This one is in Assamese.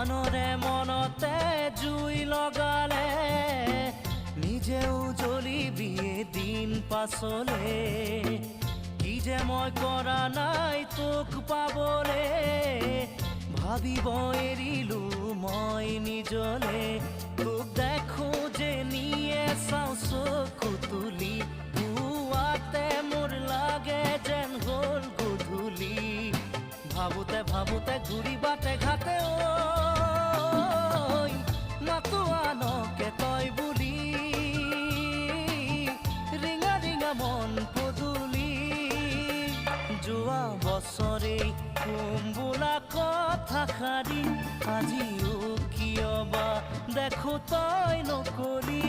আনৰে মনতে জুই লগালে নিজেও জ্বলিবি এদিন পাছলে কি যে মই কৰা নাই তোক পাবলে ভাবিব এৰিলো মই নিজলে তোক দেখো যে নিয়ে চাওঁ চকু তুলি পুৱাতে মোৰ লাগে যেন হ'ল গধূলি ভাবোতে ভাবোতে ঘূৰি বাটে ঘাটে ঐ মাতো আনকে তই বুলি ৰিঙা ৰিঙা মন পদূলি যোৱা বছৰেই কম বোলা কথা শাৰী আজিও কিয় বা দেখো তই নকলি